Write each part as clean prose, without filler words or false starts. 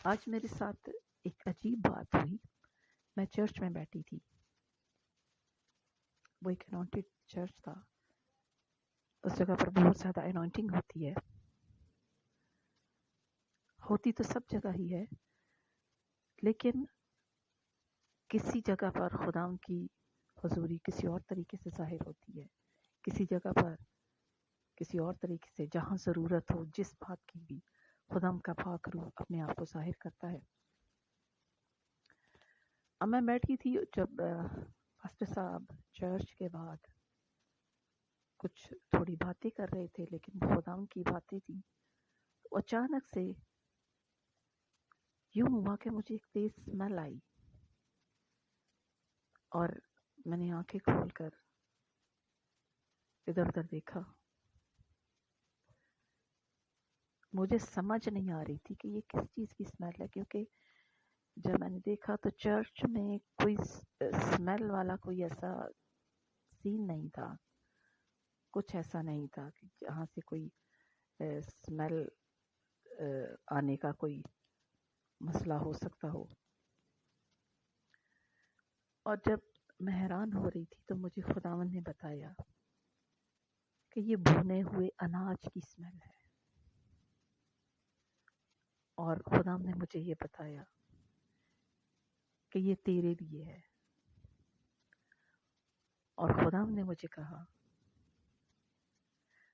آج میرے ساتھ ایک عجیب بات ہوئی. میں چرچ میں بیٹھی تھی. وہ ایک انوائنٹڈ چرچ تھا. اس جگہ پر بہت زیادہ انوائنٹنگ ہوتی ہے. ہوتی تو سب جگہ ہی ہے، لیکن کسی جگہ پر خدا کی حضوری کسی اور طریقے سے ظاہر ہوتی ہے، کسی جگہ پر کسی اور طریقے سے، جہاں ضرورت ہو جس بات کی بھی خدا کا پاک روح اپنے آپ کو ظاہر کرتا ہے. اب میں بیٹھی تھی جب پاسٹر صاحب چرچ کے بعد کچھ تھوڑی باتیں کر رہے تھے، لیکن خدا کی باتیں تھیں. تو اچانک سے یوں ہوا کہ مجھے ایک تیز اسمیل آئی اور میں نے آنکھیں کھول کر ادھر ادھر دیکھا. مجھے سمجھ نہیں آ رہی تھی کہ یہ کس چیز کی اسمیل ہے، کیونکہ جب میں نے دیکھا تو چرچ میں کوئی اسمیل والا کوئی ایسا سین نہیں تھا. کچھ ایسا نہیں تھا کہ جہاں سے کوئی اسمیل آنے کا کوئی مسئلہ ہو سکتا ہو. اور جب میں حیران ہو رہی تھی تو مجھے خداوند نے بتایا کہ یہ بھنے ہوئے اناج کی اسمیل ہے. اور خداوند نے مجھے یہ بتایا کہ یہ تیرے لیے ہے. اور خداوند نے مجھے کہا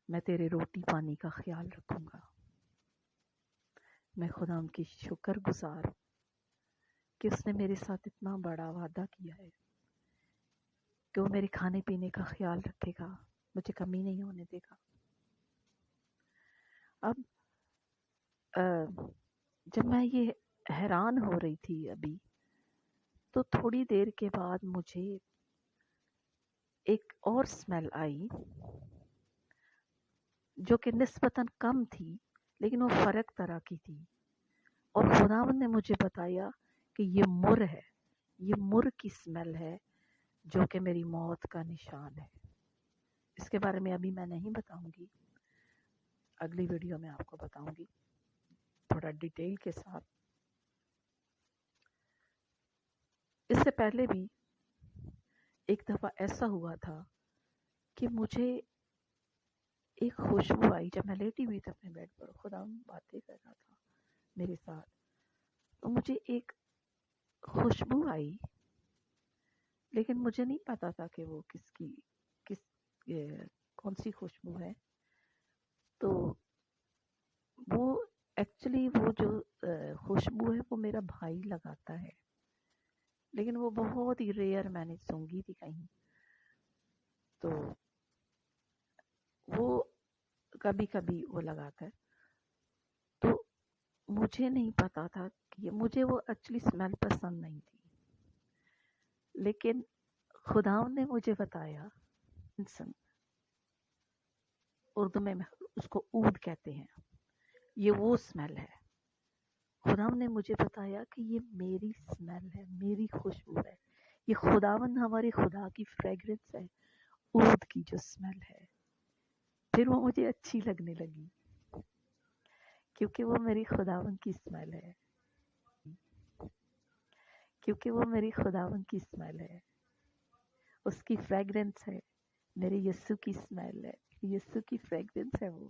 میں تیرے روٹی پانی کا خیال رکھوں گا. میں خداوند کی شکر گزار ہوں کہ اس نے میرے ساتھ اتنا بڑا وعدہ کیا ہے کہ وہ میرے کھانے پینے کا خیال رکھے گا، مجھے کمی نہیں ہونے دے گا. اب جب میں یہ حیران ہو رہی تھی ابھی، تو تھوڑی دیر کے بعد مجھے ایک اور اسمیل آئی جو کہ نسبتاً کم تھی، لیکن وہ فرق طرح کی تھی. اور خداوند نے مجھے بتایا کہ یہ مر ہے، یہ مر کی اسمیل ہے جو کہ میری موت کا نشان ہے. اس کے بارے میں ابھی میں نہیں بتاؤں گی، اگلی ویڈیو میں آپ کو بتاؤں گی تھوڑا ڈیٹیل کے ساتھ. اس سے پہلے بھی ایک دفعہ ایسا ہوا تھا کہ مجھے ایک خوشبو آئی جب میں لیٹی ہوئی تھی اپنے بیڈ پر. خدا باتیں کر رہا تھا میرے ساتھ، تو مجھے ایک خوشبو آئی، لیکن مجھے نہیں پتا تھا کہ وہ کون سی خوشبو ہے. تو وہ ایکچولی وہ جو خوشبو ہے وہ میرا بھائی لگاتا ہے، لیکن وہ بہت ہی ریئر میں نے سونگھی تھی کہیں. تو وہ کبھی کبھی وہ لگاتا ہے. تو مجھے نہیں پتا تھا کہ مجھے وہ ایکچولی اسمیل پسند نہیں تھی، لیکن خداوند نے مجھے بتایا، اردو میں اس کو عود کہتے ہیں، یہ وہ اسمیل ہے. خداوند نے مجھے بتایا کہ یہ میری اسمیل ہے، میری خوشبو ہے. یہ خداوند ہمارے خدا کی فریگرنس ہے، عود کی جو اسمیل ہے. پھر وہ مجھے اچھی لگنے لگی کیونکہ وہ میری خداوند کی اسمیل ہے، کیونکہ وہ میری خداوند کی اسمیل ہے، اس کی فریگرنس ہے. میرے یسوع کی اسمیل ہے، یسوع کی فریگرنس ہے وہ.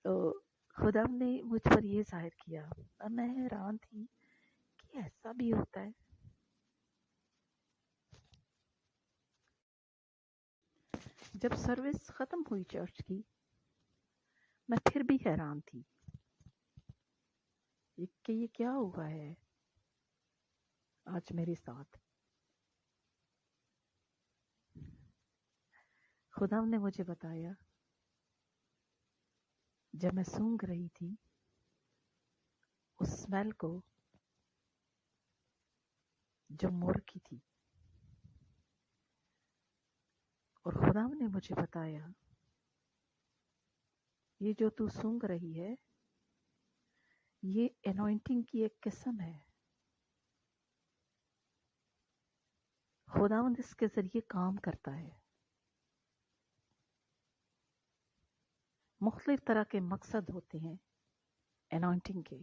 تو خدا نے مجھ پر یہ ظاہر کیا اور میں حیران تھی کہ ایسا بھی ہوتا ہے. جب سروس ختم ہوئی چرچ کی، میں پھر بھی حیران تھی کہ یہ کیا ہوا ہے آج میرے ساتھ. خدا نے مجھے بتایا جب میں سونگ رہی تھی اس اسمیل کو جو مور کی تھی، اور خدا نے مجھے بتایا یہ جو تو سونگ رہی ہے یہ انوائنٹنگ کی ایک قسم ہے. خداوند اس کے ذریعے کام کرتا ہے. مختلف طرح کے مقصد ہوتے ہیں انوائنٹنگ کے.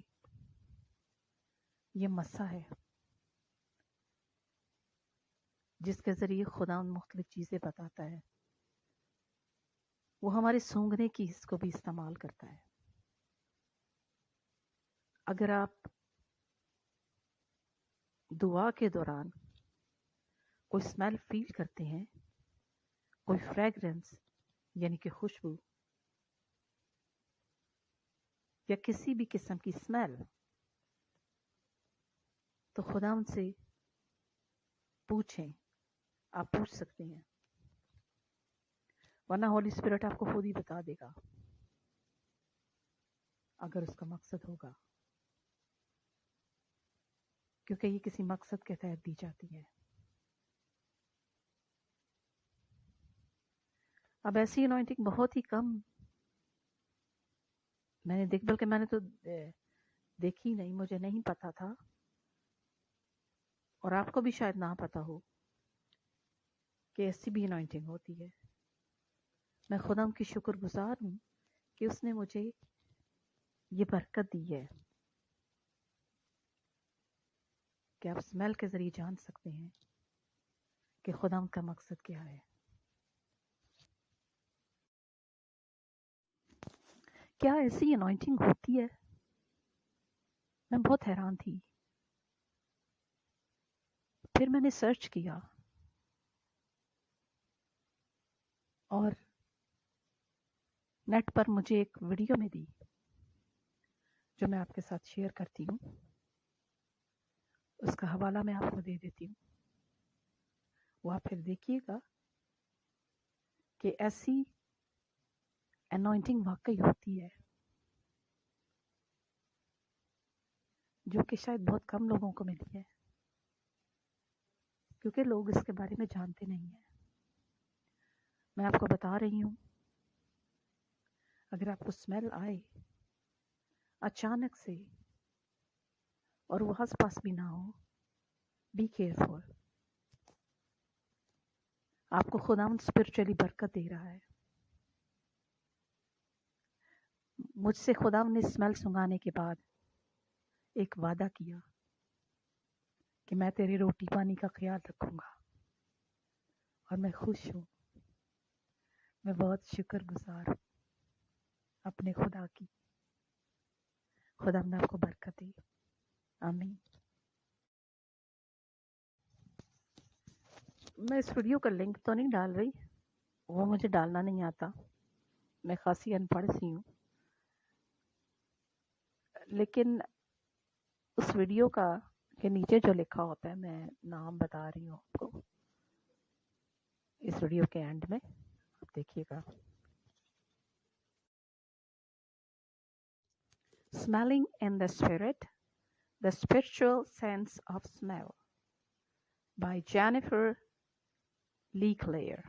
یہ مسا ہے جس کے ذریعے خدا مختلف چیزیں بتاتا ہے. وہ ہمارے سونگھنے کی حس کو بھی استعمال کرتا ہے. اگر آپ دعا کے دوران کوئی اسمیل فیل کرتے ہیں، کوئی فریگرنس یعنی کہ خوشبو یا کسی بھی قسم کی اسمیل، تو خدا ان سے پوچھیں. آپ پوچھ سکتے ہیں، ورنہ ہولی اسپرٹ آپ کو خود ہی بتا دے گا اگر اس کا مقصد ہوگا، کیونکہ یہ کسی مقصد کے تحت دی جاتی ہے. اب ایسی انوائنٹنگ بہت ہی کم میں نے دیکھ، بلکہ میں نے تو دیکھی نہیں، مجھے نہیں پتا تھا، اور آپ کو بھی شاید نہ پتا ہو کہ ایسی بھی انوائنٹنگ ہوتی ہے. میں خدا کی شکر گزار ہوں کہ اس نے مجھے یہ برکت دی ہے کہ آپ اسمیل کے ذریعے جان سکتے ہیں کہ خدا کا مقصد کیا ہے. کیا ایسی انوائنٹنگ ہوتی ہے؟ میں بہت حیران تھی. پھر میں نے سرچ کیا اور نیٹ پر مجھے ایک ویڈیو میں دی جو میں آپ کے ساتھ شیئر کرتی ہوں. اس کا حوالہ میں آپ کو دے دیتی ہوں. وہ آپ پھر دیکھیے گا کہ ایسی انوائنٹنگ واقعی ہوتی ہے جو کہ شاید بہت کم لوگوں کو ملی ہے، کیونکہ لوگ اس کے بارے میں جانتے نہیں ہیں. میں آپ کو بتا رہی ہوں، اگر آپ کو اسمیل آئے اچانک سے اور وہ آس پاس بھی نہ ہو، بی کیئرفل. آپ کو خداوند اسپرچولی برکت دے رہا ہے. مجھ سے خداوند نے اسمیل سنگانے کے بعد ایک وعدہ کیا کہ میں تیری روٹی پانی کا خیال رکھوں گا، اور میں خوش ہوں. میں بہت شکر گزار ہوں اپنے خدا کی. خداوند آپ کو برکت دے. آمین. میں اس ویڈیو کا لنک تو نہیں ڈال رہی، وہ مجھے ڈالنا نہیں آتا، میں خاصی ان پڑھ سی ہوں. لیکن اس ویڈیو کا کے نیچے جو لکھا ہوتا ہے، میں نام بتا رہی ہوں آپ کو اس ویڈیو کے اینڈ میں، آپ دیکھیے گا. Smelling in the Spirit, The Spiritual Sense of Smell by Jennifer Lee Claire.